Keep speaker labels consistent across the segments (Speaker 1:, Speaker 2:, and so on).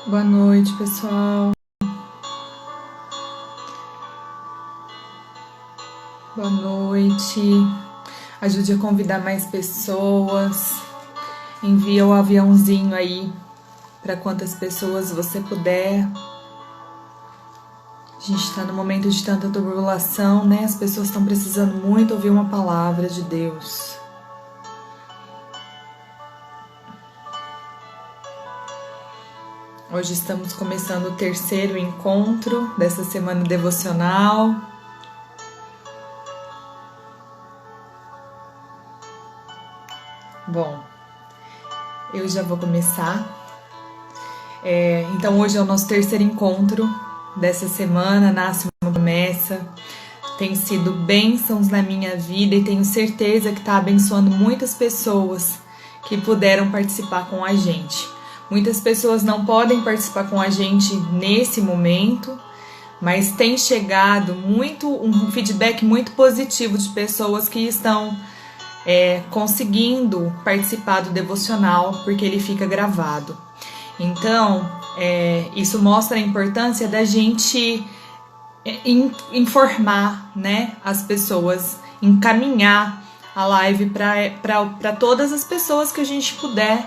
Speaker 1: Boa noite, pessoal. Boa noite. Ajude a convidar mais pessoas. Envia o aviãozinho aí para quantas pessoas você puder. A gente está no momento de tanta turbulação, né? As pessoas estão precisando muito ouvir uma palavra de Deus. Hoje estamos começando o terceiro encontro dessa semana devocional. Bom, eu já vou começar. Então hoje é o nosso terceiro encontro dessa semana, nasce uma promessa. Tem sido bênçãos na minha vida e tenho certeza que está abençoando muitas pessoas que puderam participar com a gente. Muitas pessoas não podem participar com a gente nesse momento, mas tem chegado um feedback muito positivo de pessoas que estão conseguindo participar do devocional, porque ele fica gravado. Então, isso mostra a importância da gente informar, né, as pessoas, encaminhar a live para todas as pessoas que a gente puder,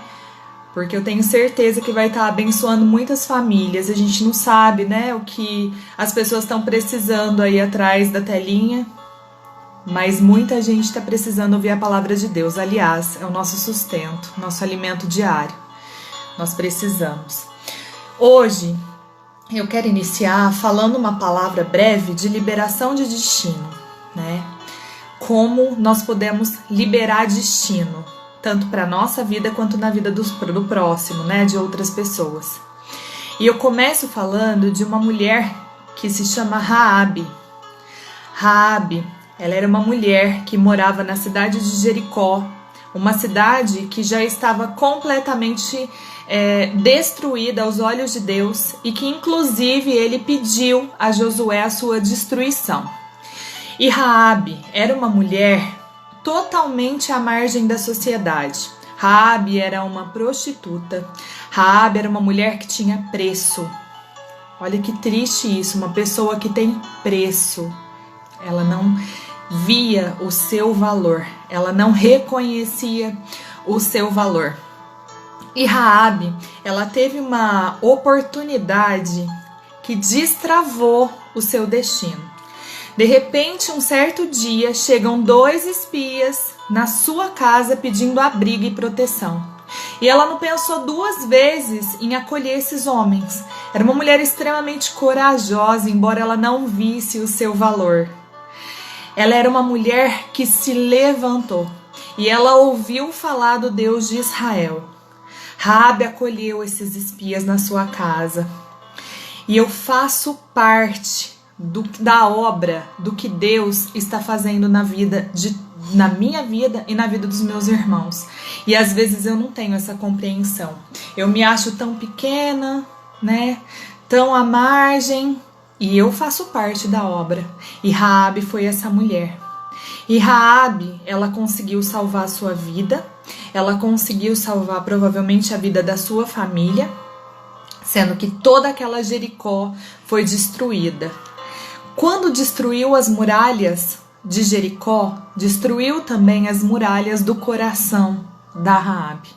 Speaker 1: porque eu tenho certeza que vai estar abençoando muitas famílias. A gente não sabe, né, o que as pessoas estão precisando aí atrás da telinha, mas muita gente está precisando ouvir a palavra de Deus. Aliás, é o nosso sustento, nosso alimento diário. Nós precisamos. Hoje, eu quero iniciar falando uma palavra breve de liberação de destino, né? Como nós podemos liberar destino, tanto para a nossa vida quanto na vida do próximo, né? De outras pessoas. E eu começo falando de uma mulher que se chama Raabe. Raabe, ela era uma mulher que morava na cidade de Jericó, uma cidade que já estava completamente destruída aos olhos de Deus e que inclusive ele pediu a Josué a sua destruição. E Raabe era uma mulher totalmente à margem da sociedade. Raabe era uma prostituta. Raabe era uma mulher que tinha preço. Olha que triste isso, uma pessoa que tem preço. Ela não via o seu valor, ela não reconhecia o seu valor. E Raabe, ela teve uma oportunidade que destravou o seu destino. De repente, um certo dia, chegam 2 espias na sua casa pedindo abrigo e proteção. E ela não pensou 2 vezes em acolher esses homens. Era uma mulher extremamente corajosa, embora ela não visse o seu valor. Ela era uma mulher que se levantou e ela ouviu falar do Deus de Israel. Raabe acolheu esses espias na sua casa. E eu faço parte da obra do que Deus está fazendo na minha vida e na vida dos meus irmãos. E às vezes eu não tenho essa compreensão. Eu me acho tão pequena, né? Tão à margem. E eu faço parte da obra. E Raabe foi essa mulher. E Raabe, ela conseguiu salvar a sua vida. Ela conseguiu salvar provavelmente a vida da sua família, sendo que toda aquela Jericó foi destruída. Quando destruiu as muralhas de Jericó, destruiu também as muralhas do coração da Raabe.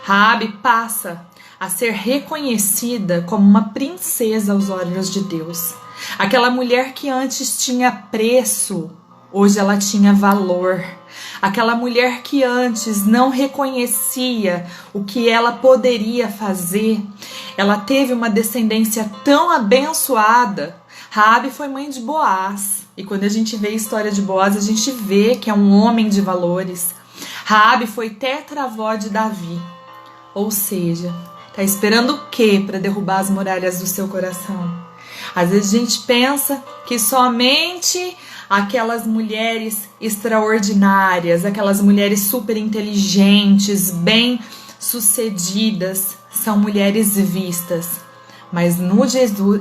Speaker 1: Raabe passa a ser reconhecida como uma princesa aos olhos de Deus. Aquela mulher que antes tinha preço, hoje ela tinha valor. Aquela mulher que antes não reconhecia o que ela poderia fazer, ela teve uma descendência tão abençoada. Raabe foi mãe de Boaz. E quando a gente vê a história de Boaz, a gente vê que é um homem de valores. Raabe foi tetravó de Davi. Ou seja, tá esperando o quê para derrubar as muralhas do seu coração? Às vezes a gente pensa que somente aquelas mulheres extraordinárias, aquelas mulheres super inteligentes, bem-sucedidas, são mulheres vistas. Mas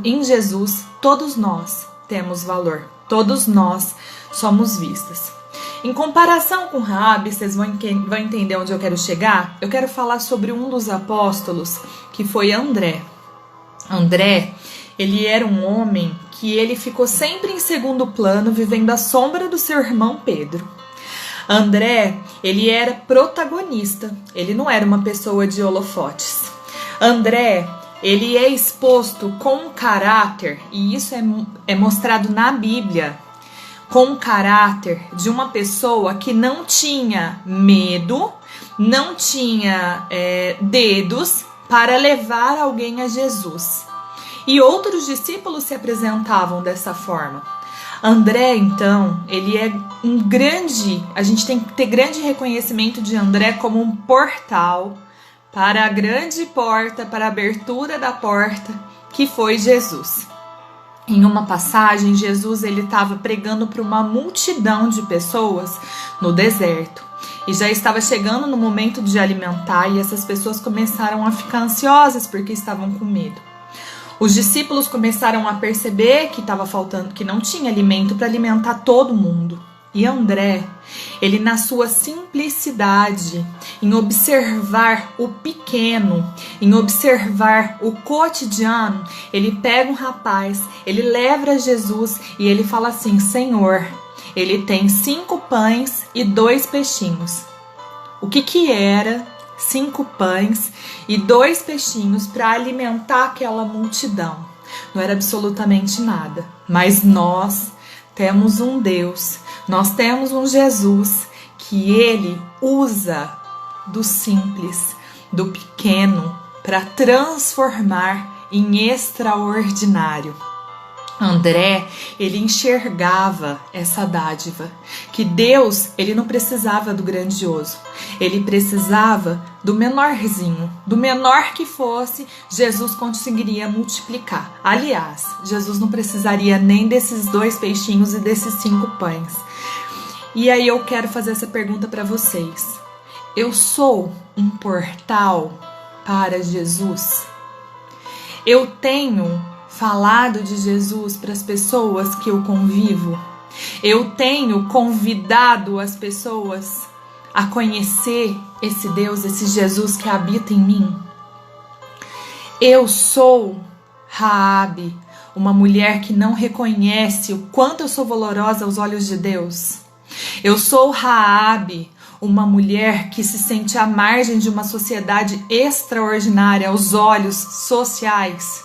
Speaker 1: em Jesus, todos nós temos valor. Todos nós somos vistas. Em comparação com Raabe, vocês vão entender onde eu quero chegar. Eu quero falar sobre um dos apóstolos, que foi André. André, ele era um homem que ele ficou sempre em segundo plano, vivendo à sombra do seu irmão Pedro. André, ele era protagonista, ele não era uma pessoa de holofotes. André, ele é exposto com um caráter, e isso é mostrado na Bíblia, com o caráter de uma pessoa que não tinha medo, não tinha dedos para levar alguém a Jesus. E outros discípulos se apresentavam dessa forma. André, então, ele é a gente tem que ter grande reconhecimento de André como um portal para a grande porta, para a abertura da porta, que foi Jesus. Em uma passagem, Jesus ele estava pregando para uma multidão de pessoas no deserto. E já estava chegando no momento de alimentar, e essas pessoas começaram a ficar ansiosas porque estavam com medo. Os discípulos começaram a perceber que estava faltando, que não tinha alimento para alimentar todo mundo. E André, ele na sua simplicidade, em observar o pequeno, em observar o cotidiano, ele pega um rapaz, ele leva a Jesus e ele fala assim: Senhor, ele tem 5 pães e 2 peixinhos. O que era 5 pães e 2 peixinhos para alimentar aquela multidão? Não era absolutamente nada. Mas nós temos um Deus, nós temos um Jesus que ele usa do simples, do pequeno, para transformar em extraordinário. André, ele enxergava essa dádiva, que Deus, ele não precisava do grandioso, ele precisava do menorzinho, do menor que fosse, Jesus conseguiria multiplicar. Aliás, Jesus não precisaria nem desses 2 peixinhos e desses 5 pães. E aí eu quero fazer essa pergunta para vocês. Eu sou um portal para Jesus? Eu tenho falado de Jesus para as pessoas que eu convivo? Eu tenho convidado as pessoas a conhecer esse Deus, esse Jesus que habita em mim? Eu sou Raabe, uma mulher que não reconhece o quanto eu sou valorosa aos olhos de Deus? Eu sou Raabe, uma mulher que se sente à margem de uma sociedade extraordinária aos olhos sociais?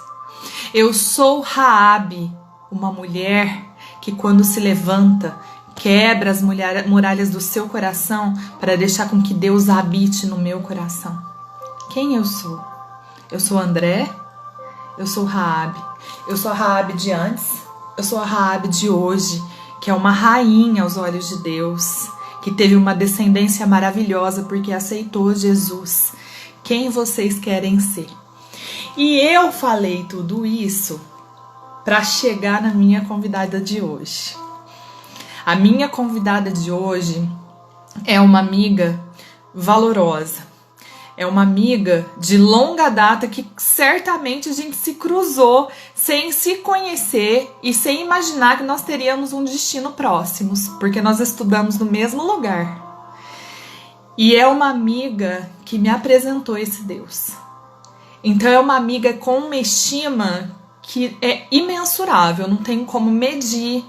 Speaker 1: Eu sou Raabe, uma mulher que quando se levanta, quebra as muralhas do seu coração para deixar com que Deus habite no meu coração. Quem eu sou? Eu sou André? Eu sou Raabe. Eu sou a Raabe de antes? Eu sou a Raabe de hoje, que é uma rainha aos olhos de Deus, que teve uma descendência maravilhosa porque aceitou Jesus. Quem vocês querem ser? E eu falei tudo isso para chegar na minha convidada de hoje. A minha convidada de hoje é uma amiga valorosa. É uma amiga de longa data que certamente a gente se cruzou sem se conhecer e sem imaginar que nós teríamos um destino próximos, porque nós estudamos no mesmo lugar. E é uma amiga que me apresentou esse Deus. Então é uma amiga com uma estima que é imensurável, não tem como medir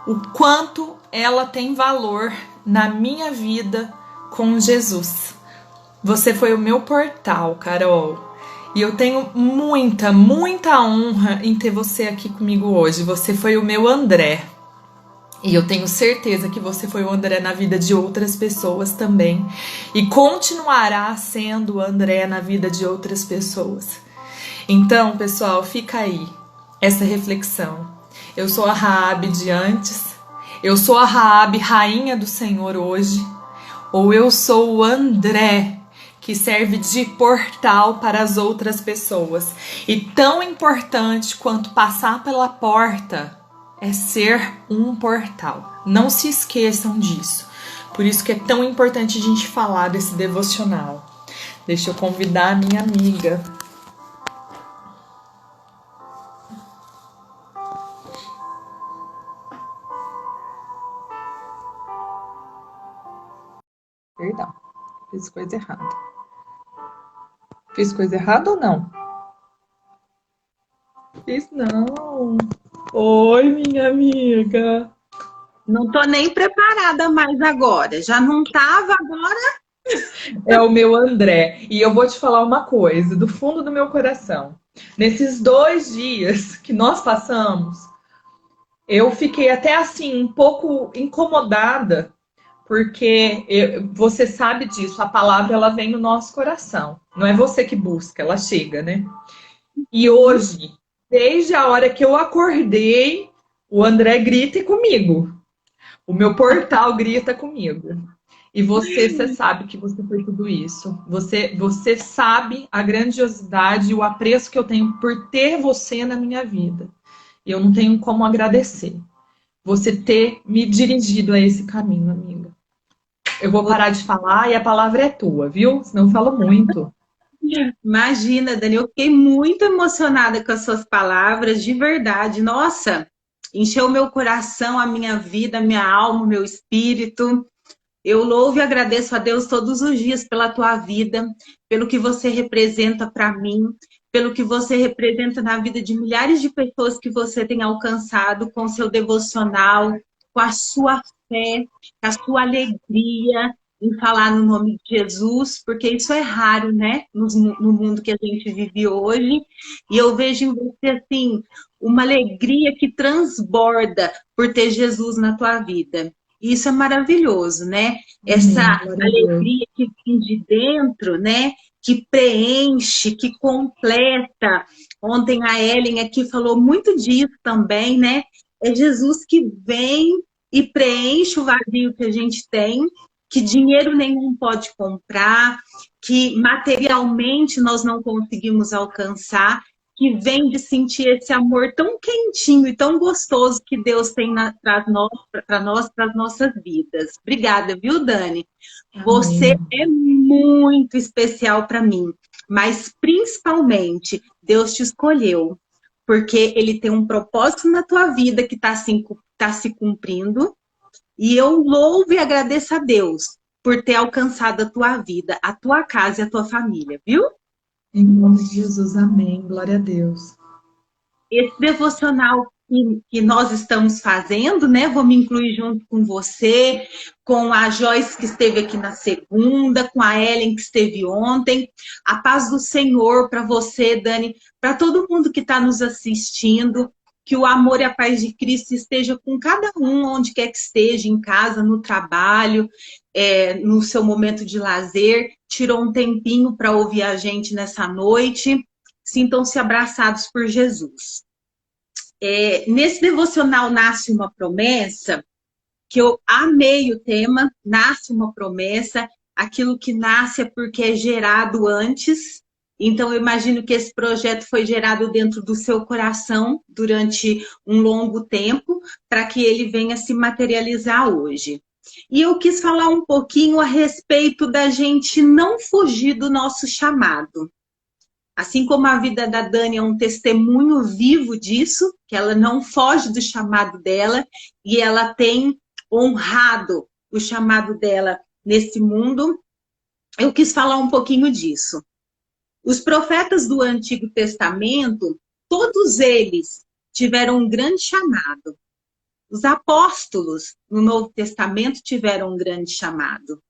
Speaker 1: o quanto ela tem valor na minha vida com Jesus. Você foi o meu portal, Carol, e eu tenho muita, muita honra em ter você aqui comigo hoje. Você foi o meu André. E eu tenho certeza que você foi o André na vida de outras pessoas também. E continuará sendo o André na vida de outras pessoas. Então, pessoal, fica aí essa reflexão. Eu sou a Raabe de antes. Eu sou a Raabe, rainha do Senhor hoje. Ou eu sou o André, que serve de portal para as outras pessoas. E tão importante quanto passar pela porta é ser um portal. Não se esqueçam disso. Por isso que é tão importante a gente falar desse devocional. Deixa eu convidar a minha amiga. Perdão, fiz coisa errada. Fiz coisa errada ou não? fiz não. Oi, minha amiga.
Speaker 2: Não tô nem preparada mais agora. Já não tava agora.
Speaker 1: É o meu André. E eu vou te falar uma coisa, do fundo do meu coração. Nesses 2 dias que nós passamos, eu fiquei até assim, um pouco incomodada, porque você sabe disso, a palavra ela vem no nosso coração. Não é você que busca, ela chega, né? E hoje, desde a hora que eu acordei, o André grita comigo. O meu portal grita comigo. E você sabe que você foi tudo isso. Você sabe a grandiosidade e o apreço que eu tenho por ter você na minha vida. E eu não tenho como agradecer. Você ter me dirigido a esse caminho, amiga. Eu vou parar de falar e a palavra é tua, viu? Senão eu falo muito.
Speaker 2: Imagina, Dani, eu fiquei muito emocionada com as suas palavras, de verdade. Nossa, encheu meu coração, a minha vida, a minha alma, o meu espírito. Eu louvo e agradeço a Deus todos os dias pela tua vida, pelo que você representa para mim, pelo que você representa na vida de milhares de pessoas que você tem alcançado com seu devocional, com a sua fé, com a sua alegria em falar no nome de Jesus, porque isso é raro, né, no mundo que a gente vive hoje. E eu vejo em você, assim, uma alegria que transborda por ter Jesus na tua vida. Isso é maravilhoso, né?
Speaker 1: Amém.
Speaker 2: Essa
Speaker 1: Glória a Deus.
Speaker 2: alegria que vem de dentro, né? Que preenche, que completa. Ontem a Ellen aqui falou muito disso também, né? É Jesus que vem e preenche o vazio que a gente tem, que dinheiro nenhum pode comprar, que materialmente nós não conseguimos alcançar, que vem de sentir esse amor tão quentinho e tão gostoso que Deus tem para nós, para as nossas vidas. Obrigada, viu, Dani? Você
Speaker 1: Amém.
Speaker 2: é muito especial para mim, mas principalmente Deus te escolheu, porque Ele tem um propósito na tua vida que está se cumprindo, e eu louvo e agradeço a Deus por ter alcançado a tua vida, a tua casa e a tua família, viu?
Speaker 1: Em nome de Jesus, amém. Glória a Deus.
Speaker 2: Esse devocional que nós estamos fazendo, né? Vou me incluir junto com você, com a Joyce que esteve aqui na segunda, com a Ellen que esteve ontem. A paz do Senhor para você, Dani, para todo mundo que está nos assistindo. Que o amor e a paz de Cristo esteja com cada um, onde quer que esteja, em casa, no trabalho, no seu momento de lazer. Tirou um tempinho para ouvir a gente nessa noite. Sintam-se abraçados por Jesus. Nesse devocional Nasce uma Promessa, que eu amei o tema, Nasce uma Promessa, aquilo que nasce é porque é gerado antes. Então, eu imagino que esse projeto foi gerado dentro do seu coração durante um longo tempo, para que ele venha se materializar hoje. E eu quis falar um pouquinho a respeito da gente não fugir do nosso chamado. Assim como a vida da Dani é um testemunho vivo disso, que ela não foge do chamado dela e ela tem honrado o chamado dela nesse mundo, eu quis falar um pouquinho disso. Os profetas do Antigo Testamento, todos eles tiveram um grande chamado. Os apóstolos no Novo Testamento tiveram um grande chamado.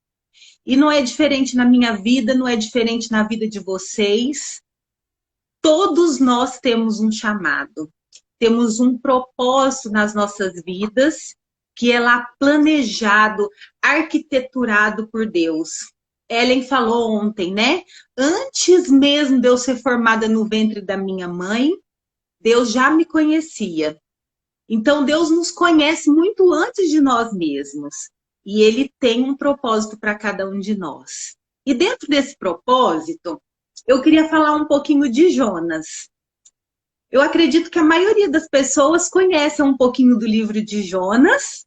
Speaker 2: E não é diferente na minha vida, não é diferente na vida de vocês. Todos nós temos um chamado, temos um propósito nas nossas vidas, que é lá planejado, arquiteturado por Deus. Ellen falou ontem, né? Antes mesmo de eu ser formada no ventre da minha mãe, Deus já me conhecia. Então, Deus nos conhece muito antes de nós mesmos. E Ele tem um propósito para cada um de nós. E dentro desse propósito, eu queria falar um pouquinho de Jonas. Eu acredito que a maioria das pessoas conhece um pouquinho do livro de Jonas,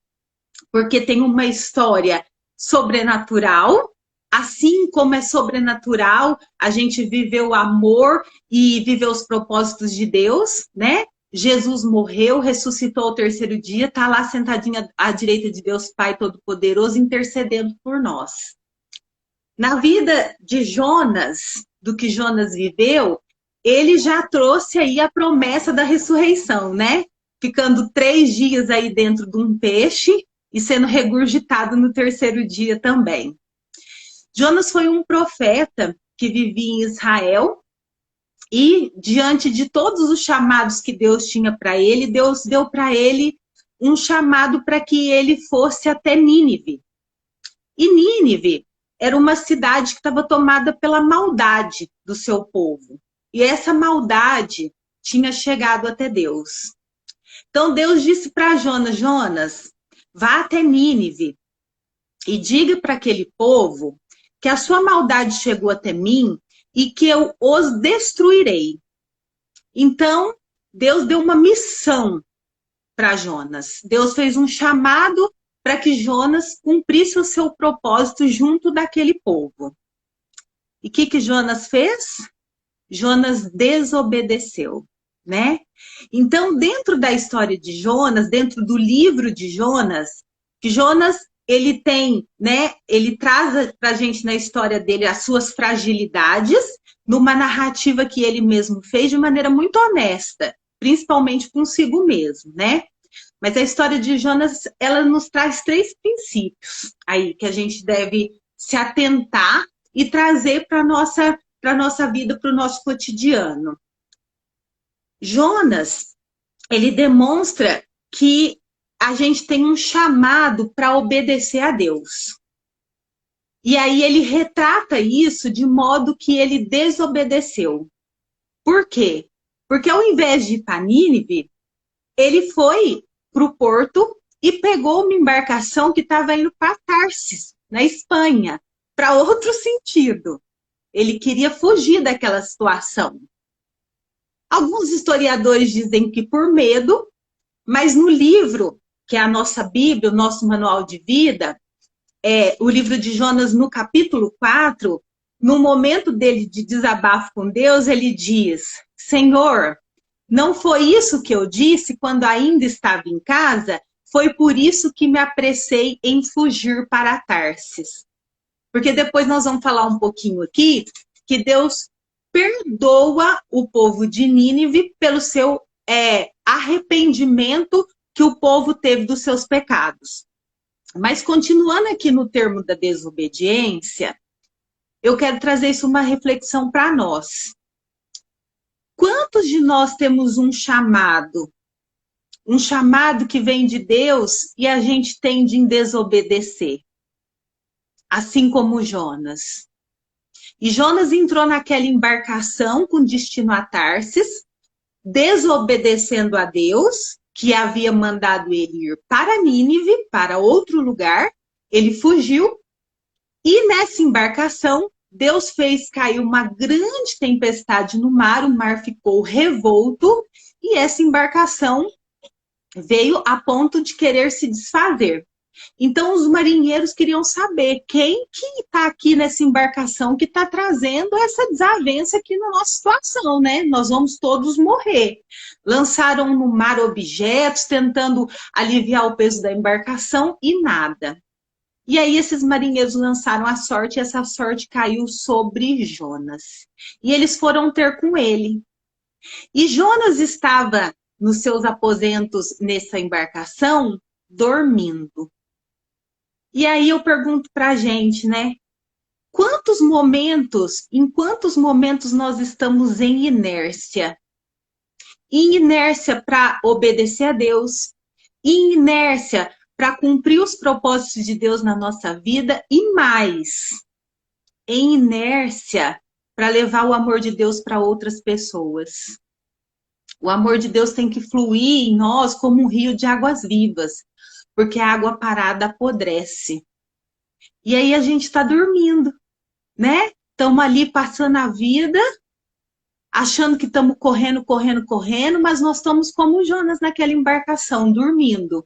Speaker 2: porque tem uma história sobrenatural. Assim como é sobrenatural, a gente viveu o amor e viveu os propósitos de Deus, né? Jesus morreu, ressuscitou ao terceiro dia, está lá sentadinho à direita de Deus Pai Todo-Poderoso, intercedendo por nós. Na vida de Jonas, do que Jonas viveu, ele já trouxe aí a promessa da ressurreição, né? Ficando 3 dias aí dentro de um peixe e sendo regurgitado no 3º dia também. Jonas foi um profeta que vivia em Israel e, diante de todos os chamados que Deus tinha para ele, Deus deu para ele um chamado para que ele fosse até Nínive. E Nínive era uma cidade que estava tomada pela maldade do seu povo. E essa maldade tinha chegado até Deus. Então Deus disse para Jonas: Jonas, vá até Nínive e diga para aquele povo que a sua maldade chegou até mim e que eu os destruirei. Então Deus deu uma missão para Jonas. Deus fez um chamado para que Jonas cumprisse o seu propósito junto daquele povo. E o que Jonas fez? Jonas desobedeceu, né? Então, dentro da história de Jonas, dentro do livro de Jonas, que Jonas, ele tem, né? Ele traz para a gente na história dele as suas fragilidades, numa narrativa que ele mesmo fez de maneira muito honesta, principalmente consigo mesmo, né? Mas a história de Jonas, ela nos traz 3 princípios aí que a gente deve se atentar e trazer para a nossa vida, para o nosso cotidiano. Jonas, ele demonstra que a gente tem um chamado para obedecer a Deus. E aí ele retrata isso de modo que ele desobedeceu. Por quê? Porque ao invés de ir para Nínive, ele foi para o porto e pegou uma embarcação que estava indo para Tarsis, na Espanha, para outro sentido. Ele queria fugir daquela situação. Alguns historiadores dizem que por medo, mas no livro, que é a nossa Bíblia, o nosso manual de vida, o livro de Jonas, no capítulo 4, no momento dele de desabafo com Deus, ele diz: Senhor, não foi isso que eu disse quando ainda estava em casa? Foi por isso que me apressei em fugir para Tarsis. Porque depois nós vamos falar um pouquinho aqui que Deus perdoa o povo de Nínive pelo seu arrependimento que o povo teve dos seus pecados. Mas continuando aqui no termo da desobediência, eu quero trazer isso uma reflexão para nós. Quantos de nós temos um chamado que vem de Deus e a gente tende em desobedecer? Assim como Jonas. E Jonas entrou naquela embarcação com destino a Tarsis, desobedecendo a Deus, que havia mandado ele ir para Nínive, para outro lugar. Ele fugiu e nessa embarcação Deus fez cair uma grande tempestade no mar, o mar ficou revolto e essa embarcação veio a ponto de querer se desfazer. Então os marinheiros queriam saber quem que está aqui nessa embarcação que está trazendo essa desavença aqui na nossa situação, né? Nós vamos todos morrer. Lançaram no mar objetos, tentando aliviar o peso da embarcação e nada. E aí esses marinheiros lançaram a sorte e essa sorte caiu sobre Jonas. E eles foram ter com ele. E Jonas estava nos seus aposentos nessa embarcação, dormindo. E aí eu pergunto para a gente, né? Em quantos momentos nós estamos em inércia? Em inércia para obedecer a Deus, em inércia para cumprir os propósitos de Deus na nossa vida e mais, em inércia para levar o amor de Deus para outras pessoas. O amor de Deus tem que fluir em nós como um rio de águas vivas, porque a água parada apodrece. E aí a gente está dormindo, né? Estamos ali passando a vida, achando que estamos correndo, mas nós estamos como Jonas naquela embarcação, dormindo.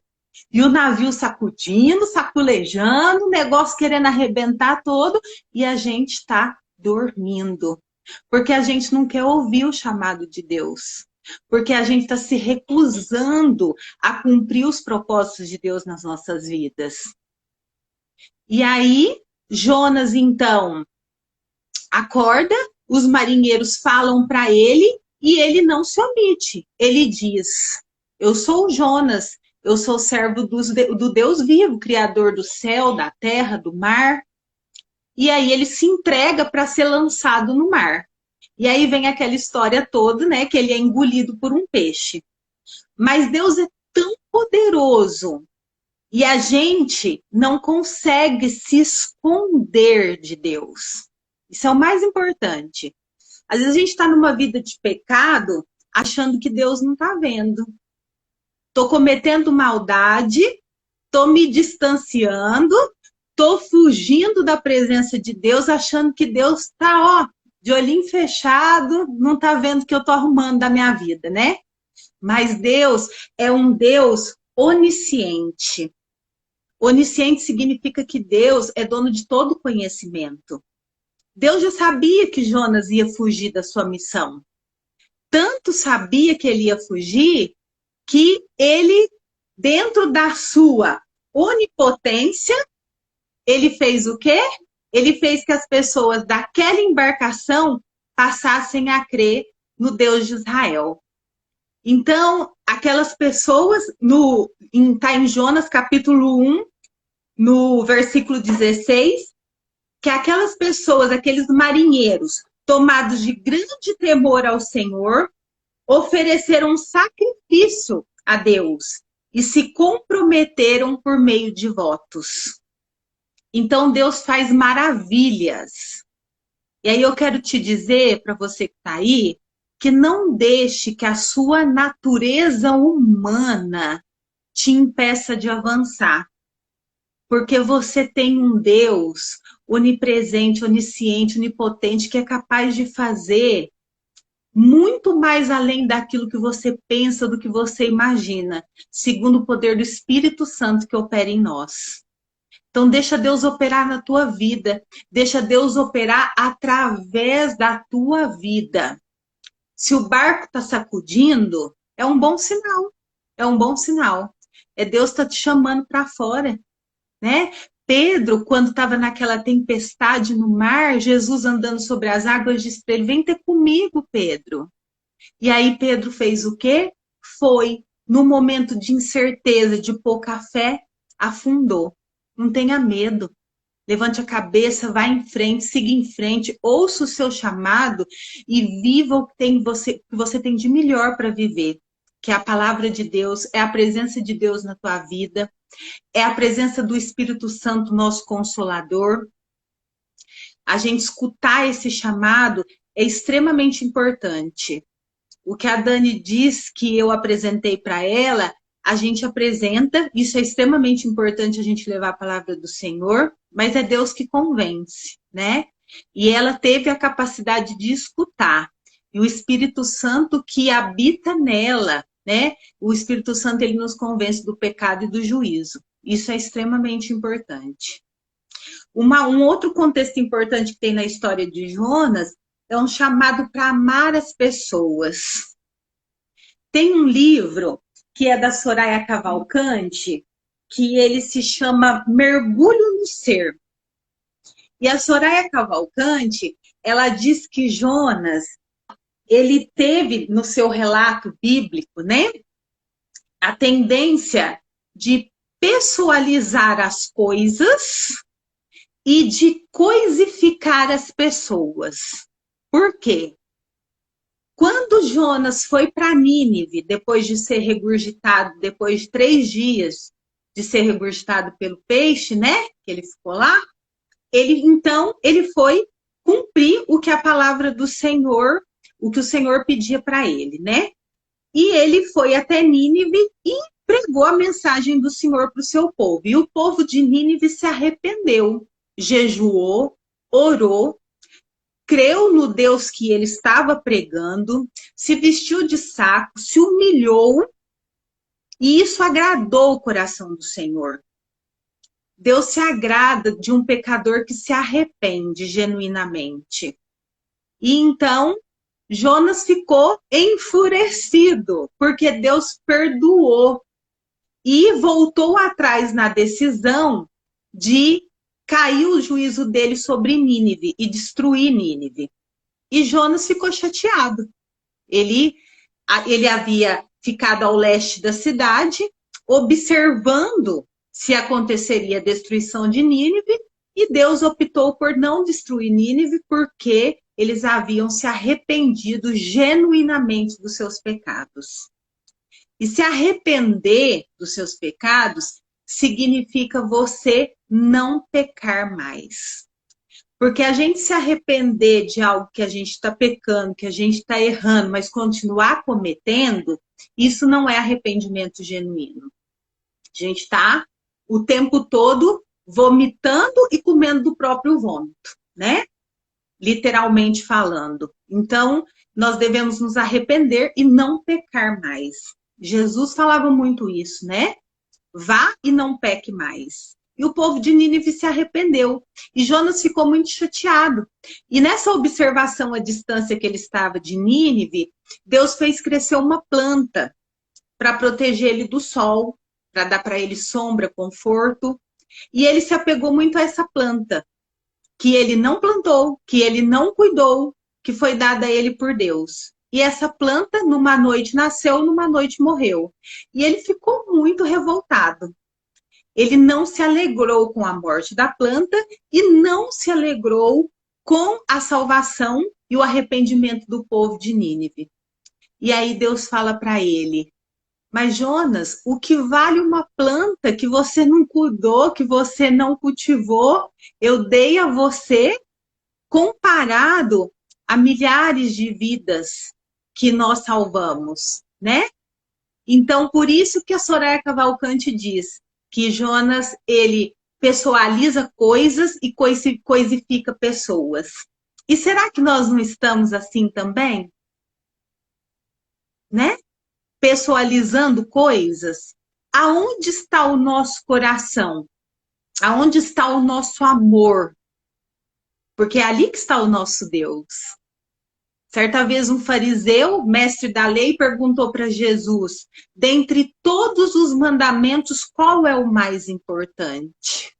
Speaker 2: E o navio sacudindo, saculejando, o negócio querendo arrebentar todo, e a gente está dormindo. Porque a gente não quer ouvir o chamado de Deus. Porque a gente está se recusando a cumprir os propósitos de Deus nas nossas vidas. E aí, Jonas, então, acorda, os marinheiros falam para ele e ele não se omite. Ele diz: eu sou o Jonas, eu sou servo do Deus vivo, criador do céu, da terra, do mar. E aí ele se entrega para ser lançado no mar. E aí vem aquela história toda, né, que ele é engolido por um peixe. Mas Deus é tão poderoso e a gente não consegue se esconder de Deus. Isso é o mais importante. Às vezes a gente está numa vida de pecado achando que Deus não está vendo. Estou cometendo maldade, estou me distanciando, estou fugindo da presença de Deus, achando que Deus está, ó, de olhinho fechado, não está vendo o que eu estou arrumando da minha vida, né? Mas Deus é um Deus onisciente. Onisciente significa que Deus é dono de todo conhecimento. Deus já sabia que Jonas ia fugir da sua missão. Tanto sabia que ele ia fugir, que ele, dentro da sua onipotência, ele fez o quê? Ele fez que as pessoas daquela embarcação passassem a crer no Deus de Israel. Então, aquelas pessoas, está em Jonas capítulo 1, no versículo 16, que aquelas pessoas, aqueles marinheiros, tomados de grande temor ao Senhor, ofereceram um sacrifício a Deus e se comprometeram por meio de votos. Então, Deus faz maravilhas. E aí eu quero te dizer, para você que está aí, que não deixe que a sua natureza humana te impeça de avançar. Porque você tem um Deus onipresente, onisciente, onipotente, que é capaz de fazer muito mais além daquilo que você pensa, do que você imagina, segundo o poder do Espírito Santo que opera em nós. Então deixa Deus operar na tua vida, deixa Deus operar através da tua vida. Se o barco está sacudindo, é um bom sinal. É um bom sinal. É Deus está te chamando para fora, né? Pedro, quando estava naquela tempestade no mar, Jesus andando sobre as águas, disse para ele: vem ter comigo, Pedro. E aí Pedro fez o quê? Foi, no momento de incerteza, de pouca fé, afundou. Não tenha medo. Levante a cabeça, vá em frente, siga em frente, ouça o seu chamado e viva o que você tem de melhor para viver, que é a palavra de Deus, é a presença de Deus na tua vida, é a presença do Espírito Santo, nosso Consolador. A gente escutar esse chamado é extremamente importante. O que a Dani diz que eu apresentei para ela, a gente apresenta, isso é extremamente importante, a gente levar a palavra do Senhor, mas é Deus que convence, né? E ela teve a capacidade de escutar. E o Espírito Santo que habita nela, né? O Espírito Santo, ele nos convence do pecado e do juízo. Isso é extremamente importante. Um outro contexto importante que tem na história de Jonas é um chamado para amar as pessoas. Tem um livro que é da Soraya Cavalcante, que ele se chama Mergulho no Ser. E a Soraya Cavalcante, ela diz que Jonas, ele teve no seu relato bíblico, né, a tendência de pessoalizar as coisas e de coisificar as pessoas. Por quê? Quando Jonas foi para Nínive, depois de ser regurgitado, depois de 3 dias de ser regurgitado pelo peixe, né? Que ele ficou lá, ele foi cumprir o que a palavra do Senhor, o que o Senhor pedia para ele, né? E ele foi até Nínive e pregou a mensagem do Senhor para o seu povo. E o povo de Nínive se arrependeu, jejuou, orou, creu no Deus que ele estava pregando, se vestiu de saco, se humilhou, e isso agradou o coração do Senhor. Deus se agrada de um pecador que se arrepende genuinamente. E então, Jonas ficou enfurecido, porque Deus perdoou e voltou atrás na decisão de cair o juízo dele sobre Nínive e destruir Nínive. E Jonas ficou chateado. Ele havia ficado ao leste da cidade, observando se aconteceria a destruição de Nínive, e Deus optou por não destruir Nínive, porque eles haviam se arrependido genuinamente dos seus pecados. E se arrepender dos seus pecados significa você não pecar mais. Porque a gente se arrepender de algo que a gente está pecando, que a gente está errando, mas continuar cometendo, isso não é arrependimento genuíno. A gente está o tempo todo vomitando e comendo do próprio vômito, né? Literalmente falando. Então, nós devemos nos arrepender e não pecar mais. Jesus falava muito isso, né? Vá e não peque mais. E o povo de Nínive se arrependeu. E Jonas ficou muito chateado. E nessa observação à distância que ele estava de Nínive, Deus fez crescer uma planta para proteger ele do sol, para dar para ele sombra, conforto. E ele se apegou muito a essa planta, que ele não plantou, que ele não cuidou, que foi dada a ele por Deus. E essa planta, numa noite nasceu, numa noite morreu. E ele ficou muito revoltado. Ele não se alegrou com a morte da planta e não se alegrou com a salvação e o arrependimento do povo de Nínive. E aí Deus fala para ele: mas Jonas, o que vale uma planta que você não cuidou, que você não cultivou, eu dei a você, comparado a milhares de vidas que nós salvamos, né? Então, por isso que a Soraya Cavalcante diz que Jonas, ele pessoaliza coisas e coisifica pessoas. E será que nós não estamos assim também? Né? Pessoalizando coisas. Aonde está o nosso coração? Aonde está o nosso amor? Porque é ali que está o nosso Deus. Certa vez um fariseu, mestre da lei, perguntou para Jesus: dentre todos os mandamentos, qual é o mais importante?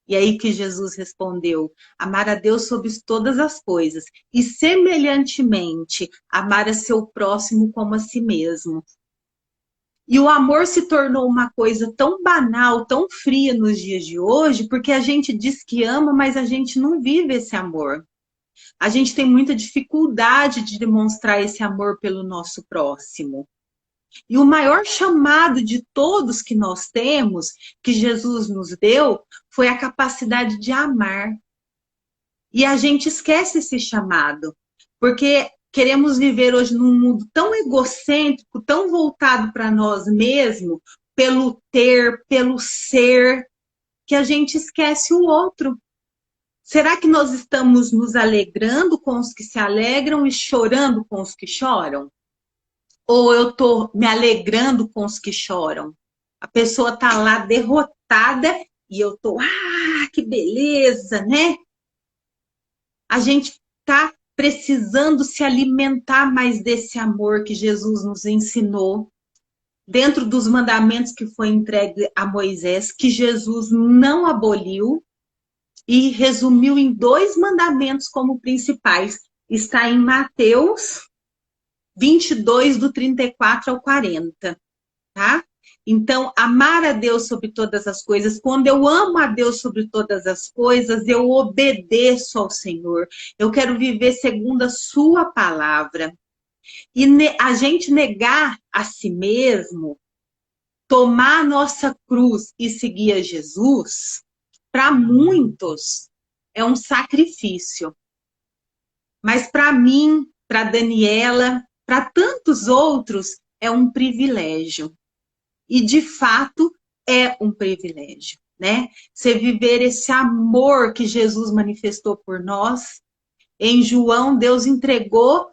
Speaker 2: E aí que Jesus respondeu: amar a Deus sobre todas as coisas e, semelhantemente, amar a seu próximo como a si mesmo. E o amor se tornou uma coisa tão banal, tão fria nos dias de hoje, porque a gente diz que ama, mas a gente não vive esse amor. A gente tem muita dificuldade de demonstrar esse amor pelo nosso próximo. E o maior chamado de todos que nós temos, que Jesus nos deu, foi a capacidade de amar. E a gente esquece esse chamado, porque queremos viver hoje num mundo tão egocêntrico, tão voltado para nós mesmos, pelo ter, pelo ser, que a gente esquece o outro. Será que nós estamos nos alegrando com os que se alegram e chorando com os que choram? Ou eu estou me alegrando com os que choram? A pessoa está lá derrotada e eu estou, que beleza, né? A gente está precisando se alimentar mais desse amor que Jesus nos ensinou, dentro dos mandamentos que foi entregue a Moisés, que Jesus não aboliu, e resumiu em 2 mandamentos como principais. Está em Mateus 22, do 34 ao 40, tá? Então, amar a Deus sobre todas as coisas. Quando eu amo a Deus sobre todas as coisas, eu obedeço ao Senhor. Eu quero viver segundo a sua palavra. E a gente negar a si mesmo, tomar a nossa cruz e seguir a Jesus, para muitos é um sacrifício. Mas para mim, para Daniela, para tantos outros, é um privilégio. E de fato é um privilégio, né? Você viver esse amor que Jesus manifestou por nós. Em João, Deus entregou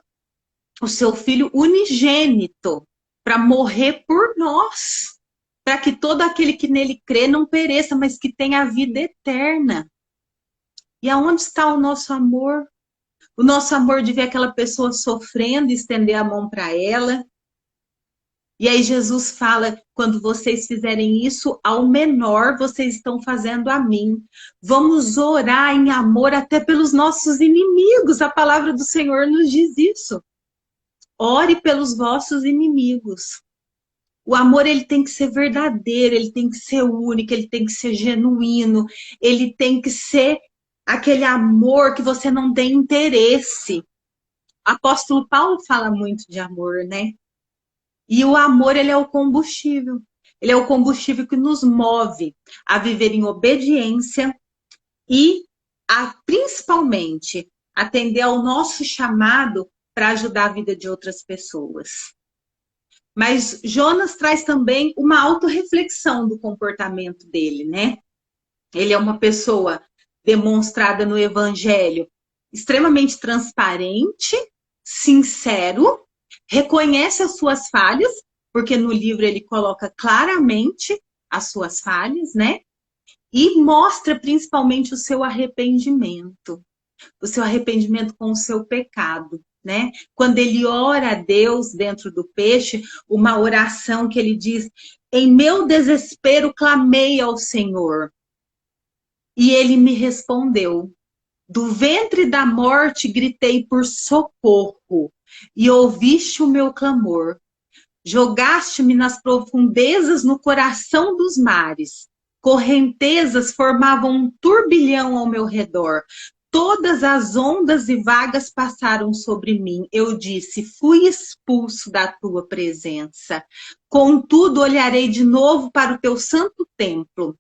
Speaker 2: o seu filho unigênito para morrer por nós, para que todo aquele que nele crê não pereça, mas que tenha a vida eterna. E aonde está o nosso amor? O nosso amor de ver aquela pessoa sofrendo e estender a mão para ela. E aí Jesus fala, quando vocês fizerem isso ao menor, vocês estão fazendo a mim. Vamos orar em amor até pelos nossos inimigos. A palavra do Senhor nos diz isso. Ore pelos vossos inimigos. O amor, ele tem que ser verdadeiro, ele tem que ser único, ele tem que ser genuíno, ele tem que ser aquele amor que você não tem interesse. O apóstolo Paulo fala muito de amor, né? E o amor, ele é o combustível. Ele é o combustível que nos move a viver em obediência e a, principalmente, atender ao nosso chamado para ajudar a vida de outras pessoas. Mas Jonas traz também uma autorreflexão do comportamento dele, né? Ele é uma pessoa demonstrada no Evangelho extremamente transparente, sincero, reconhece as suas falhas, porque no livro ele coloca claramente as suas falhas, né? E mostra principalmente o seu arrependimento com o seu pecado, né? Quando ele ora a Deus dentro do peixe, uma oração que ele diz: em meu desespero clamei ao Senhor, e ele me respondeu. Do ventre da morte gritei por socorro, e ouviste o meu clamor. Jogaste-me nas profundezas, no coração dos mares. Correntezas formavam um turbilhão ao meu redor. Todas as ondas e vagas passaram sobre mim. Eu disse: fui expulso da tua presença. Contudo, olharei de novo para o teu santo templo.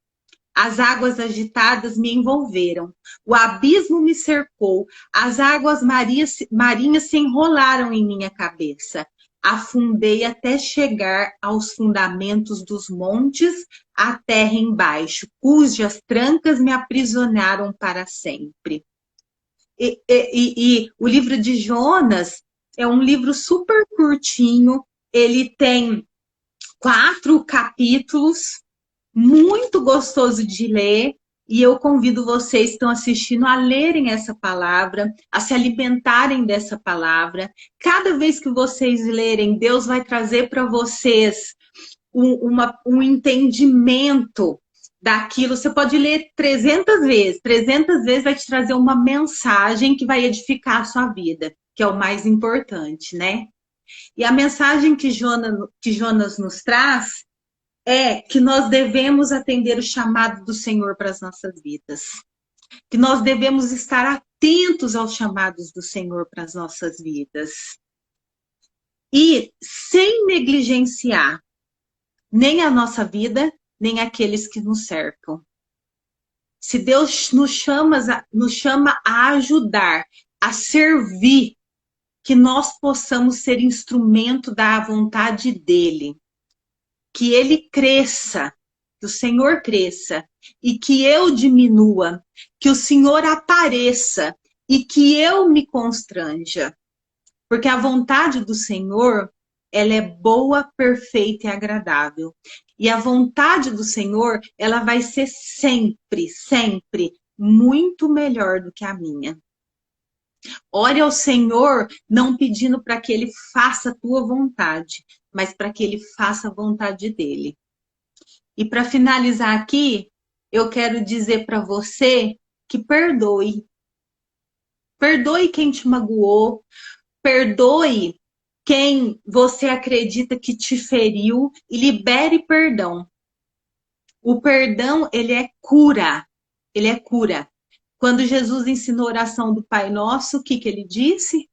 Speaker 2: As águas agitadas me envolveram, o abismo me cercou, as águas marinhas se enrolaram em minha cabeça. Afundei até chegar aos fundamentos dos montes, a terra embaixo, cujas trancas me aprisionaram para sempre. E o livro de Jonas é um livro super curtinho, ele tem 4 capítulos, muito gostoso de ler, e eu convido vocês que estão assistindo a lerem essa palavra, a se alimentarem dessa palavra. Cada vez que vocês lerem, Deus vai trazer para vocês um entendimento daquilo. Você pode ler 300 vezes vai te trazer uma mensagem que vai edificar a sua vida, que é o mais importante, né? E a mensagem que Jonas nos traz é que nós devemos atender o chamado do Senhor para as nossas vidas. Que nós devemos estar atentos aos chamados do Senhor para as nossas vidas. E sem negligenciar nem a nossa vida, nem aqueles que nos cercam. Se Deus nos chama a ajudar, a servir, que nós possamos ser instrumento da vontade dEle. Que ele cresça, que o Senhor cresça, e que eu diminua, que o Senhor apareça e que eu me constranja. Porque a vontade do Senhor, ela é boa, perfeita e agradável. E a vontade do Senhor, ela vai ser sempre, sempre muito melhor do que a minha. Ore ao Senhor não pedindo para que Ele faça a tua vontade, mas para que Ele faça a vontade dEle. E para finalizar aqui, eu quero dizer para você que perdoe. Perdoe quem te magoou, perdoe quem você acredita que te feriu e libere perdão. O perdão, ele é cura. Ele é cura. Quando Jesus ensinou a oração do Pai Nosso, o que ele disse?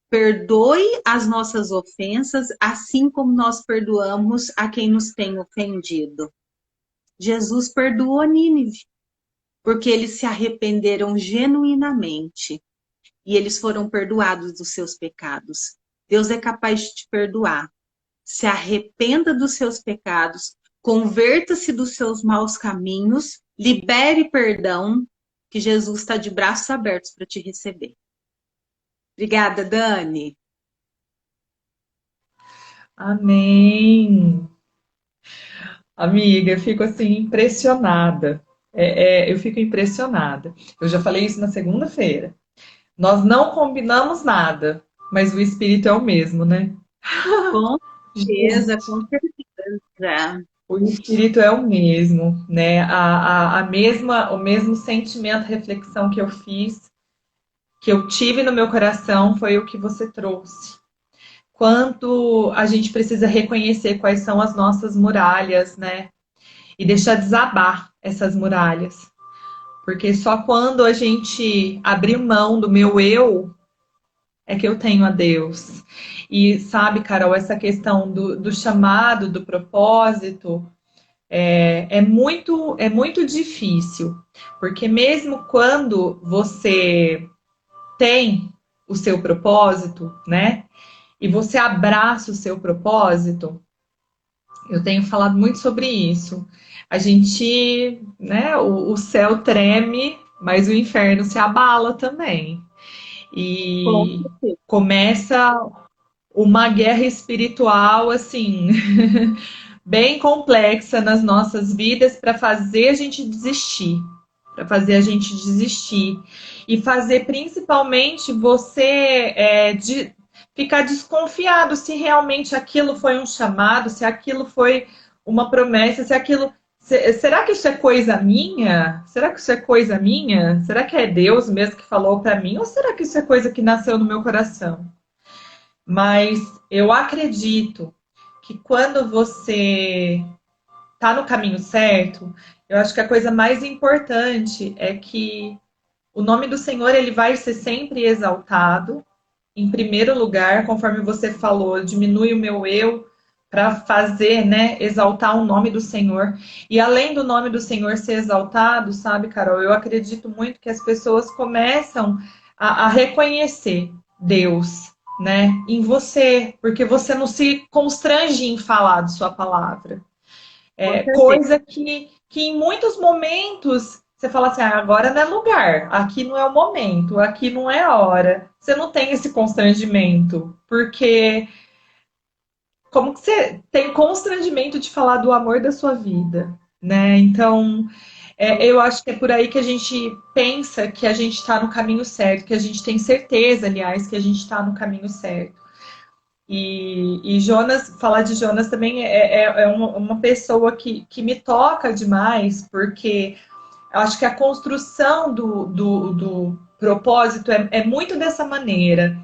Speaker 2: Perdoe as nossas ofensas, assim como nós perdoamos a quem nos tem ofendido. Jesus perdoou Nínive, porque eles se arrependeram genuinamente e eles foram perdoados dos seus pecados. Deus é capaz de te perdoar. Se arrependa dos seus pecados, converta-se dos seus maus caminhos, libere perdão, que Jesus está de braços abertos para te receber. Obrigada, Dani.
Speaker 1: Amém. Amiga, eu fico assim impressionada. Eu fico impressionada. Eu já falei isso na segunda-feira. Nós não combinamos nada, mas o espírito é o mesmo, né?
Speaker 2: Com certeza, com certeza.
Speaker 1: O espírito é o mesmo, né? O mesmo sentimento, reflexão que eu fiz, que eu tive no meu coração, foi o que você trouxe. Quanto a gente precisa reconhecer quais são as nossas muralhas, né? E deixar desabar essas muralhas. Porque só quando a gente abrir mão do meu eu é que eu tenho a Deus. E sabe, Carol, essa questão do chamado, do propósito, é muito difícil. Porque mesmo quando você tem o seu propósito, né? E você abraça o seu propósito, eu tenho falado muito sobre isso. A gente, né, o céu treme, mas o inferno se abala também.
Speaker 2: Com
Speaker 1: E
Speaker 2: certeza.
Speaker 1: começa uma guerra espiritual, assim, bem complexa nas nossas vidas para fazer a gente desistir. Para fazer a gente desistir. E fazer principalmente você ficar desconfiado se realmente aquilo foi um chamado, se aquilo foi uma promessa, se aquilo. Será que isso é coisa minha? Será que isso é coisa minha? Será que é Deus mesmo que falou para mim? Ou será que isso é coisa que nasceu no meu coração? Mas eu acredito que quando você está no caminho certo, eu acho que a coisa mais importante é que o nome do Senhor ele vai ser sempre exaltado. Em primeiro lugar, conforme você falou, diminui o meu eu para fazer, né, exaltar o nome do Senhor. E além do nome do Senhor ser exaltado, sabe, Carol, eu acredito muito que as pessoas começam a reconhecer Deus, né, em você, porque você não se constrange em falar de sua palavra.
Speaker 2: Com certeza.
Speaker 1: Coisa que em muitos momentos você fala assim, ah, agora não é lugar, aqui não é o momento, aqui não é a hora. Você não tem esse constrangimento, porque como que você tem constrangimento de falar do amor da sua vida, né? Então, eu acho que é por aí que a gente pensa que a gente está no caminho certo, que a gente tem certeza, aliás, que a gente está no caminho certo. E Jonas, falar de Jonas também é uma pessoa que me toca demais, porque eu acho que a construção do propósito é muito dessa maneira.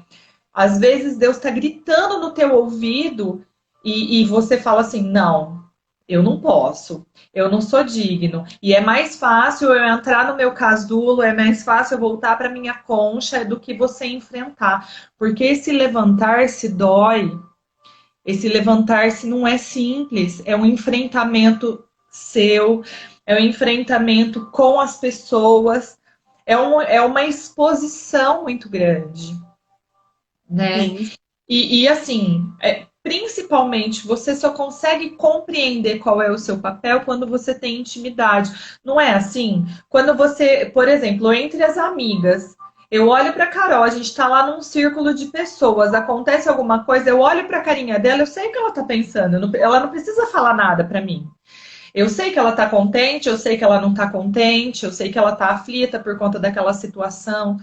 Speaker 1: Às vezes Deus está gritando no teu ouvido e você fala assim, não, eu não posso, eu não sou digno. E é mais fácil eu entrar no meu casulo, é mais fácil eu voltar para minha concha do que você enfrentar. Porque esse levantar-se dói, esse levantar-se não é simples, é um enfrentamento seu, é um enfrentamento com as pessoas, é uma exposição muito grande, né?
Speaker 2: Sim.
Speaker 1: E assim, principalmente, você só consegue compreender qual é o seu papel quando você tem intimidade. Não é assim? Quando você, por exemplo, entre as amigas, eu olho para Carol, a gente está lá num círculo de pessoas, acontece alguma coisa, eu olho para a carinha dela, eu sei o que ela está pensando, ela não precisa falar nada para mim. Eu sei que ela está contente, eu sei que ela não está contente, eu sei que ela está aflita por conta daquela situação.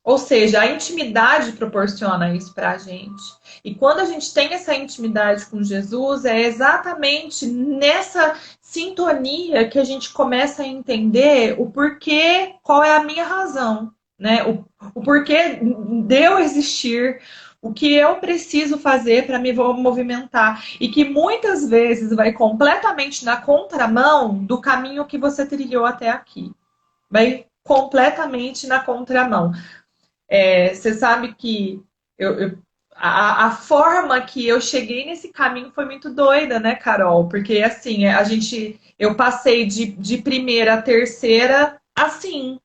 Speaker 1: Ou seja, a intimidade proporciona isso para a gente. E quando a gente tem essa intimidade com Jesus, é exatamente nessa sintonia que a gente começa a entender o porquê, qual é a minha razão, né? O porquê de eu existir, o que eu preciso fazer para me movimentar. E que muitas vezes vai completamente na contramão do caminho que você trilhou até aqui. Vai completamente na contramão. Você sabe que a forma que eu cheguei nesse caminho foi muito doida, né, Carol? Porque assim, eu passei de primeira a terceira assim.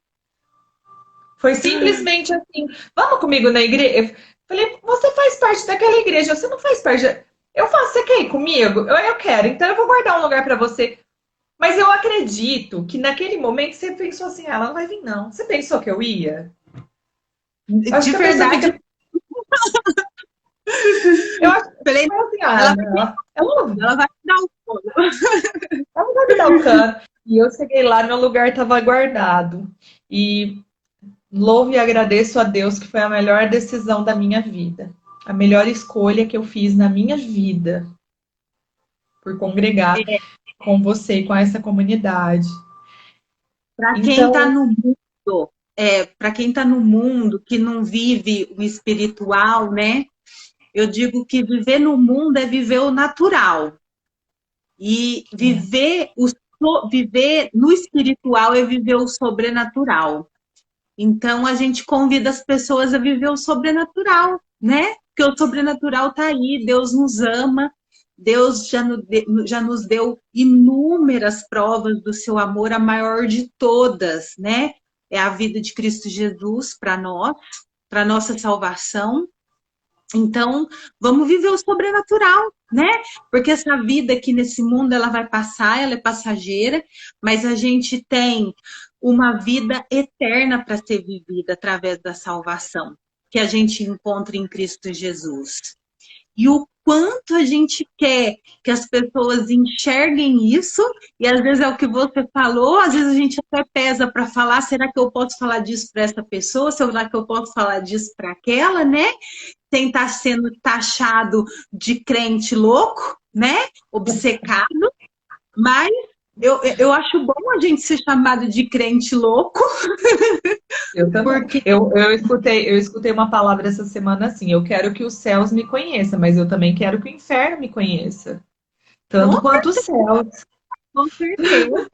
Speaker 1: Foi simplesmente assim, vamos comigo na igreja? Eu falei, você faz parte daquela igreja, você não faz parte. Eu faço, você quer ir comigo? Eu quero, então eu vou guardar um lugar para você. Mas eu acredito que naquele momento você pensou assim, ela não vai vir, não. Você pensou que eu ia? Eu acho
Speaker 2: De
Speaker 1: que a pessoa
Speaker 2: verdade,
Speaker 1: fica. Eu acho que
Speaker 2: falei,
Speaker 1: foi assim, ah,
Speaker 2: ela,
Speaker 1: não.
Speaker 2: ela vai me dar o fogo.
Speaker 1: Ela não vai me dar o cano. E eu cheguei lá, meu lugar estava guardado. E louvo e agradeço a Deus que foi a melhor decisão da minha vida. A melhor escolha que eu fiz na minha vida por congregar com você, com essa comunidade.
Speaker 2: Para quem está
Speaker 1: Então,
Speaker 2: no mundo, para quem está no mundo que não vive o espiritual, né? Eu digo que viver no mundo é viver o natural. E viver no espiritual é viver o sobrenatural. Então, a gente convida as pessoas a viver o sobrenatural, né? Porque o sobrenatural está aí, Deus nos ama, Deus já nos deu inúmeras provas do seu amor, a maior de todas, né? É a vida de Cristo Jesus para nós, para nossa salvação. Então, vamos viver o sobrenatural, né? Porque essa vida aqui nesse mundo, ela vai passar, ela é passageira, mas a gente tem uma vida eterna para ser vivida através da salvação, que a gente encontra em Cristo Jesus. E o quanto a gente quer que as pessoas enxerguem isso, e às vezes é o que você falou, às vezes a gente até pesa para falar, será que eu posso falar disso para essa pessoa? Será que eu posso falar disso para aquela, né? Sem estar sendo taxado de crente louco, né? Obcecado, mas eu acho bom a gente ser chamado de crente louco,
Speaker 1: eu também.
Speaker 2: porque
Speaker 1: Eu escutei uma palavra essa semana assim: eu quero que os céus me conheçam, mas eu também quero que o inferno me conheça. Tanto
Speaker 2: com
Speaker 1: quanto os céus.
Speaker 2: com certeza, com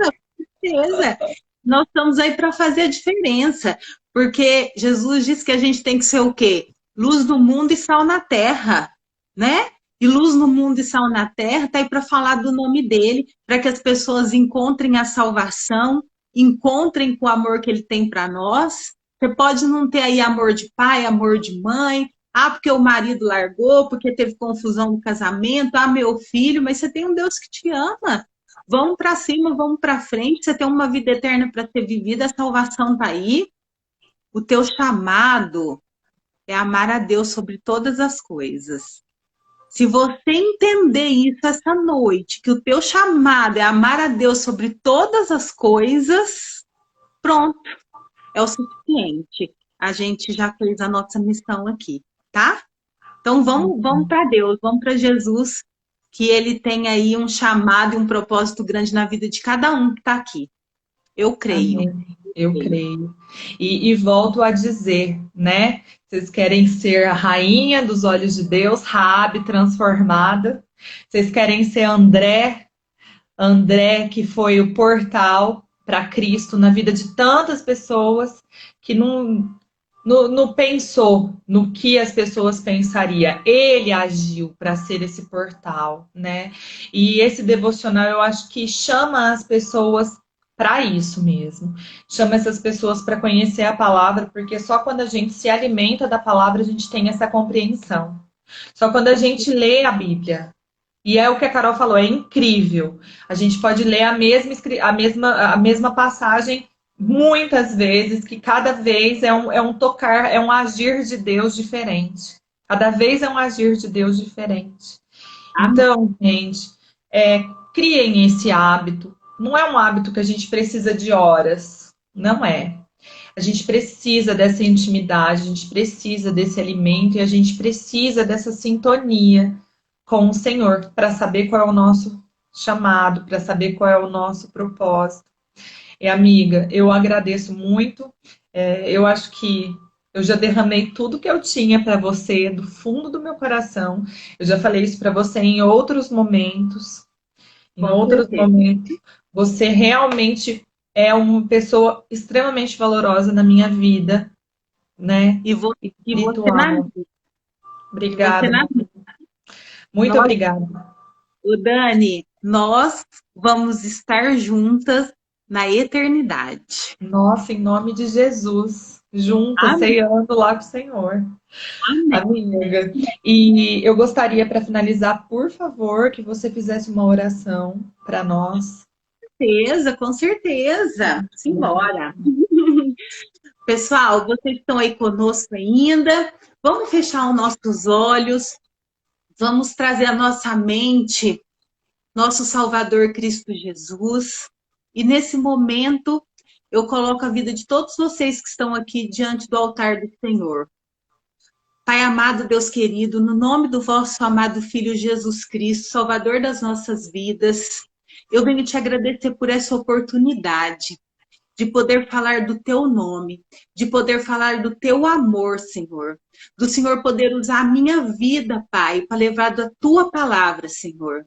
Speaker 2: certeza. Nós estamos aí para fazer a diferença, porque Jesus disse que a gente tem que ser o quê? Luz do mundo e sal na terra, né? E luz no mundo e sal na terra está aí para falar do nome dele, para que as pessoas encontrem a salvação, encontrem com o amor que ele tem para nós. Você pode não ter aí amor de pai, amor de mãe, porque o marido largou, porque teve confusão no casamento, meu filho, mas você tem um Deus que te ama. Vamos para cima, vamos para frente. Você tem uma vida eterna para ser vivida, a salvação está aí. O teu chamado é amar a Deus sobre todas as coisas. Se você entender isso essa noite, que o teu chamado é amar a Deus sobre todas as coisas, pronto, é o suficiente. A gente já fez a nossa missão aqui, tá? Então vamos para Deus, vamos para Jesus, que ele tem aí um chamado e um propósito grande na vida de cada um que está aqui. Eu creio.
Speaker 1: Amém. Eu creio. E volto a dizer, né? Vocês querem ser a rainha dos olhos de Deus, Raabe transformada. Vocês querem ser André, André que foi o portal para Cristo na vida de tantas pessoas que não pensou no que as pessoas pensariam. Ele agiu para ser esse portal, né? E esse devocional eu acho que chama as pessoas para isso mesmo. Chama essas pessoas para conhecer a palavra, porque só quando a gente se alimenta da palavra a gente tem essa compreensão. Só quando a gente lê a Bíblia. E é o que a Carol falou, é incrível. A gente pode ler a mesma passagem muitas vezes, que cada vez é um tocar, é um agir de Deus diferente. Cada vez é um agir de Deus diferente. Então, gente, criem esse hábito. Não é um hábito que a gente precisa de horas. Não é. A gente precisa dessa intimidade, a gente precisa desse alimento e a gente precisa dessa sintonia com o Senhor para saber qual é o nosso chamado, para saber qual é o nosso propósito. E, amiga, eu agradeço muito. Eu acho que eu já derramei tudo que eu tinha para você do fundo do meu coração. Eu já falei isso para você em outros momentos. Em
Speaker 2: Com
Speaker 1: outros
Speaker 2: certeza.
Speaker 1: momentos, você realmente é uma pessoa extremamente valorosa na minha vida, né?
Speaker 2: E você na
Speaker 1: Espiritual.
Speaker 2: vida. E você
Speaker 1: Obrigada.
Speaker 2: na vida.
Speaker 1: Muito
Speaker 2: Nós,
Speaker 1: obrigada.
Speaker 2: o Dani, nós vamos estar juntas na eternidade.
Speaker 1: Nossa, em nome de Jesus, juntas,
Speaker 2: Amém.
Speaker 1: ceando lá com o Senhor.
Speaker 2: Amém.
Speaker 1: Amiga, e eu gostaria, para finalizar, por favor, que você fizesse uma oração para nós.
Speaker 2: Com certeza. Simbora. Pessoal, vocês estão aí conosco ainda. Vamos fechar os nossos olhos. Vamos trazer à nossa mente nosso Salvador Cristo Jesus. E nesse momento, eu coloco a vida de todos vocês que estão aqui diante do altar do Senhor. Pai amado, Deus querido, no nome do vosso amado Filho Jesus Cristo, Salvador das nossas vidas, eu venho te agradecer por essa oportunidade de poder falar do teu nome, de poder falar do teu amor, Senhor. Do Senhor poder usar a minha vida, Pai, para levar da tua palavra, Senhor.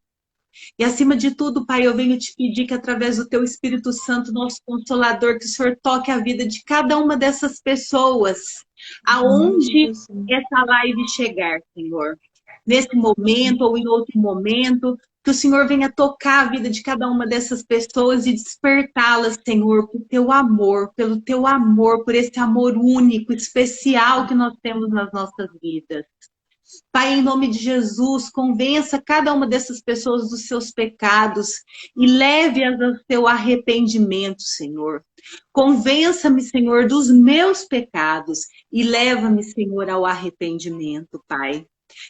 Speaker 2: E acima de tudo, Pai, eu venho te pedir que através do teu Espírito Santo, nosso Consolador, que o Senhor toque a vida de cada uma dessas pessoas, aonde essa live chegar, Senhor. Nesse momento ou em outro momento, que o Senhor venha tocar a vida de cada uma dessas pessoas e despertá-las, Senhor, pelo teu amor, por esse amor único, especial que nós temos nas nossas vidas. Pai, em nome de Jesus, convença cada uma dessas pessoas dos seus pecados e leve-as ao seu arrependimento, Senhor. Convença-me, Senhor, dos meus pecados e leva-me, Senhor, ao arrependimento, Pai.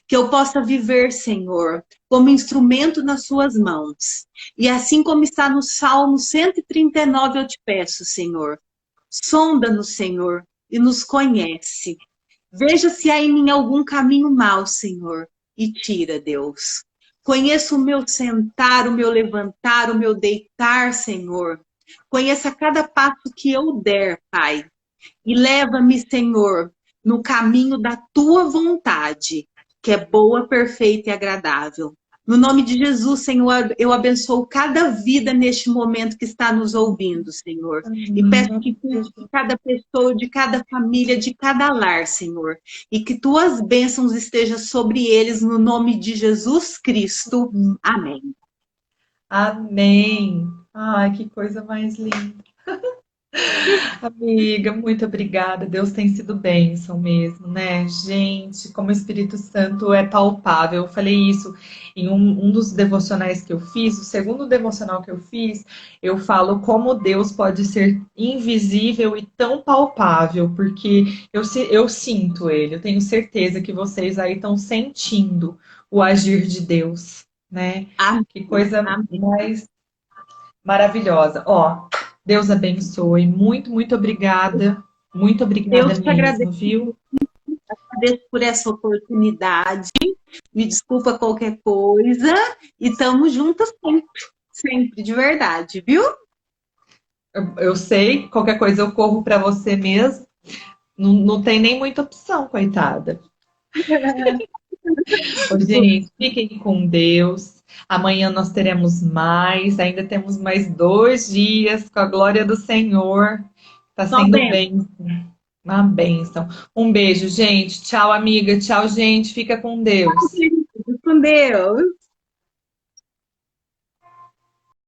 Speaker 2: Que eu possa viver, Senhor, como instrumento nas suas mãos. E assim como está no Salmo 139, eu te peço, Senhor, sonda-nos, Senhor, e nos conhece. Veja se há em mim algum caminho mau, Senhor, e tira, Deus. Conheça o meu sentar, o meu levantar, o meu deitar, Senhor. Conheça cada passo que eu der, Pai. E leva-me, Senhor, no caminho da tua vontade, que é boa, perfeita e agradável. No nome de Jesus, Senhor, eu abençoo cada vida neste momento que está nos ouvindo, Senhor. E peço que cuide de cada pessoa, de cada família, de cada lar, Senhor. E que tuas bênçãos estejam sobre eles, no nome de Jesus Cristo. Amém.
Speaker 1: Amém. Ai, que coisa mais linda. Amiga, muito obrigada. Deus tem sido bênção mesmo, né? Gente, como o Espírito Santo é palpável. Eu falei isso em um dos devocionais que eu fiz, o segundo devocional que eu fiz, eu falo como Deus pode ser invisível e tão palpável, porque eu sinto Ele. Eu tenho certeza que vocês aí estão sentindo o agir de Deus, né?
Speaker 2: Amém.
Speaker 1: Que coisa
Speaker 2: Amém.
Speaker 1: mais maravilhosa. Ó, Deus abençoe. Muito, muito obrigada. Muito obrigada
Speaker 2: Deus te
Speaker 1: mesmo,
Speaker 2: agradece
Speaker 1: viu?
Speaker 2: por essa oportunidade. Me desculpa qualquer coisa. E estamos juntas sempre. Sempre, de verdade, viu?
Speaker 1: Eu sei, qualquer coisa eu corro para você mesmo. Não, não tem nem muita opção, coitada. Ô, gente, fiquem com Deus. Amanhã nós teremos mais. Ainda temos mais 2 dias com a glória do Senhor. Tá
Speaker 2: Só
Speaker 1: sendo
Speaker 2: bem.
Speaker 1: bem. Uma bênção. Um beijo, gente. Tchau, amiga. Tchau, gente. Fica com Deus.
Speaker 2: Com Deus.